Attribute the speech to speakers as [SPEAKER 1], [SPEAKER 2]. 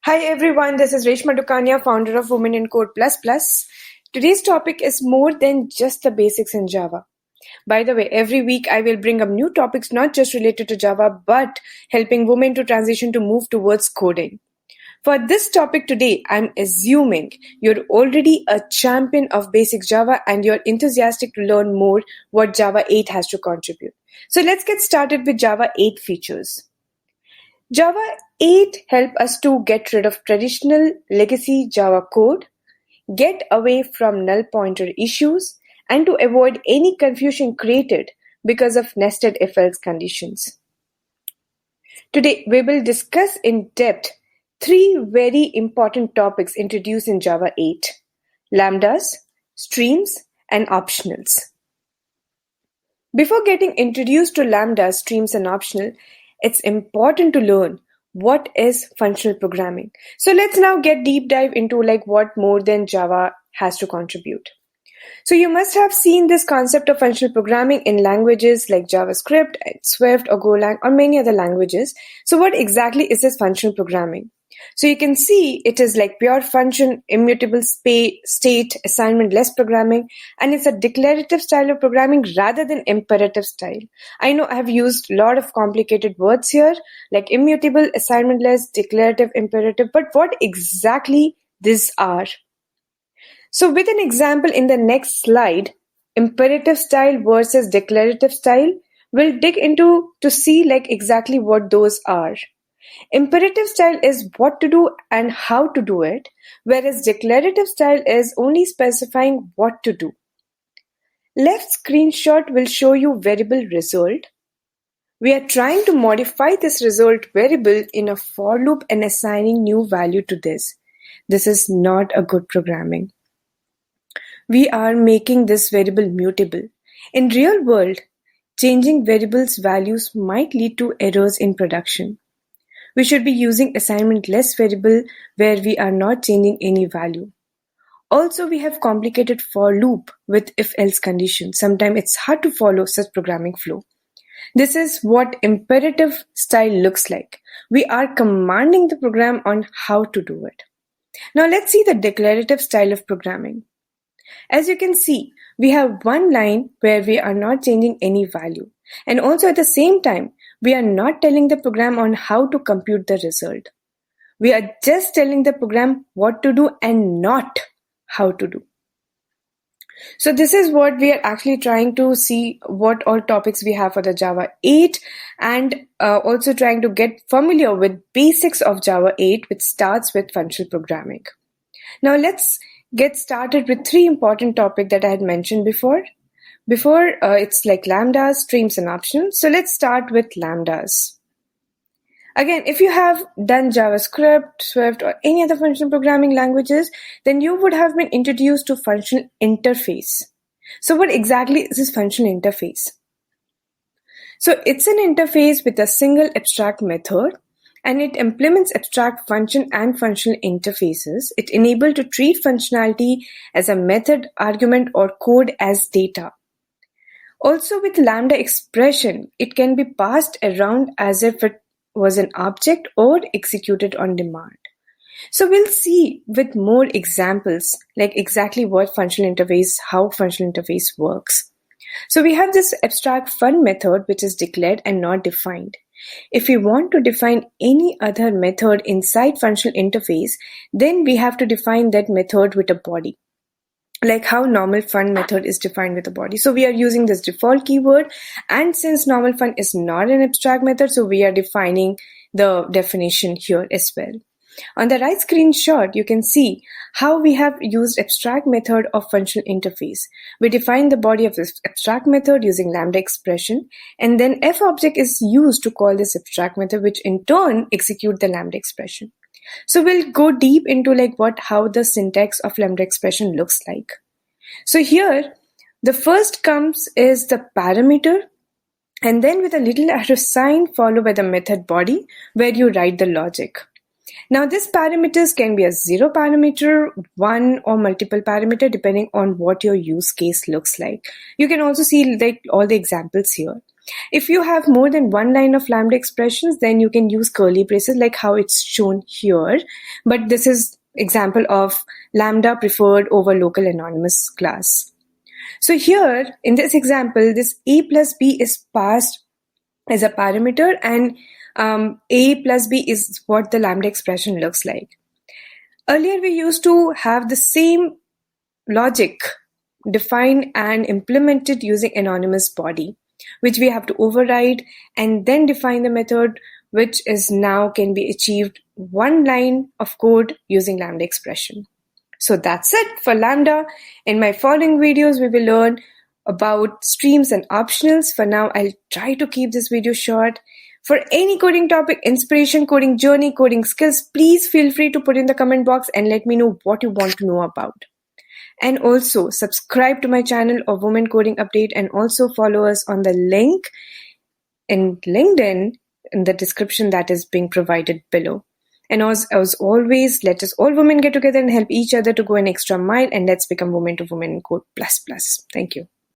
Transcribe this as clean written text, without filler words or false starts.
[SPEAKER 1] Hi everyone, this is Reshma Dukania, founder of Women in Code Plus Plus. Today's topic is more than just the basics in Java. By the way, every week I will bring up new topics not just related to Java, but helping women to transition to move towards coding. For this topic today, I'm assuming you're already a champion of basic Java and you're enthusiastic to learn more what Java 8 has to contribute. So let's get started with Java 8 features. Java 8 help us to get rid of traditional legacy Java code, get away from null pointer issues, and to avoid any confusion created because of nested if-else conditions. Today, we will discuss in depth three very important topics introduced in Java 8: lambdas, streams, and optionals. Before getting introduced to lambdas, streams, and optional, it's important to learn what is functional programming. So let's now get deep dive into what more than Java has to contribute. So you must have seen this concept of functional programming in languages like JavaScript, Swift, or Golang, or many other languages. So what exactly is this functional programming? So you can see it is like pure function, immutable state, assignment-less programming, and it's a declarative style of programming rather than imperative style. I know I have used a lot of complicated words here, like immutable, assignment-less, declarative, imperative, but what exactly these are? So with an example in the next slide, imperative style versus declarative style, we'll dig into to see exactly what those are. Imperative style is what to do and how to do it, whereas declarative style is only specifying what to do. Left screenshot will show you variable result. We are trying to modify this result variable in a for loop and assigning new value to this. This is not a good programming. We are making this variable mutable. In real world, changing variables values might lead to errors in production. We should be using assignment-less variable where we are not changing any value. Also, we have complicated for loop with if-else conditions. Sometimes it's hard to follow such programming flow. This is what imperative style looks like. We are commanding the program on how to do it. Now let's see the declarative style of programming. As you can see, we have one line where we are not changing any value. And also at the same time, we are not telling the program on how to compute the result. We are just telling the program what to do and not how to do. So this is what we are actually trying to see, what all topics we have for the Java 8, and also trying to get familiar with basics of Java 8, which starts with functional programming. Now let's get started with three important topics that I had mentioned before. It's like lambdas, streams, and options. So let's start with lambdas. Again, if you have done JavaScript, Swift, or any other functional programming languages, then you would have been introduced to functional interface. So what exactly is this functional interface? So it's an interface with a single abstract method, and it implements abstract function and functional interfaces. It enables to treat functionality as a method, argument, or code as data. Also with Lambda expression, it can be passed around as if it was an object or executed on demand. So we'll see with more examples like exactly what how functional interface works. So we have this abstract fun method which is declared and not defined. If we want to define any other method inside functional interface, then we have to define that method with a body, like how normal fun method is defined with a body. So we are using this default keyword, and since normal fun is not an abstract method, so we are defining the definition here as well. On the right screenshot, you can see how we have used abstract method of functional interface. We define the body of this abstract method using Lambda expression, and then f object is used to call this abstract method, which in turn execute the Lambda expression. So we'll go deep into how the syntax of Lambda expression looks like. So here, the first comes is the parameter, and then with a little arrow sign followed by the method body where you write the logic. Now these parameters can be a 0 parameter, 1 or multiple parameter depending on what your use case looks like. You can also see all the examples here. If you have more than one line of Lambda expressions, then you can use curly braces like how it's shown here. But this is example of Lambda preferred over local anonymous class. So here, in this example, this a plus b is passed as a parameter, and a plus b is what the Lambda expression looks like. Earlier, we used to have the same logic defined and implemented using anonymous body, which we have to override and then define the method, which is now can be achieved one line of code using Lambda expression. So that's it for Lambda. In my following videos, we will learn about streams and optionals. For now, I'll try to keep this video short. For any coding topic, inspiration, coding journey, coding skills, please feel free to put in the comment box and let me know what you want to know about. And also subscribe to my channel of Women Coding Update, and also follow us on the link in LinkedIn in the description that is being provided below. And as always, let us all women get together and help each other to go an extra mile, and let's become women to women in code plus plus. Thank you.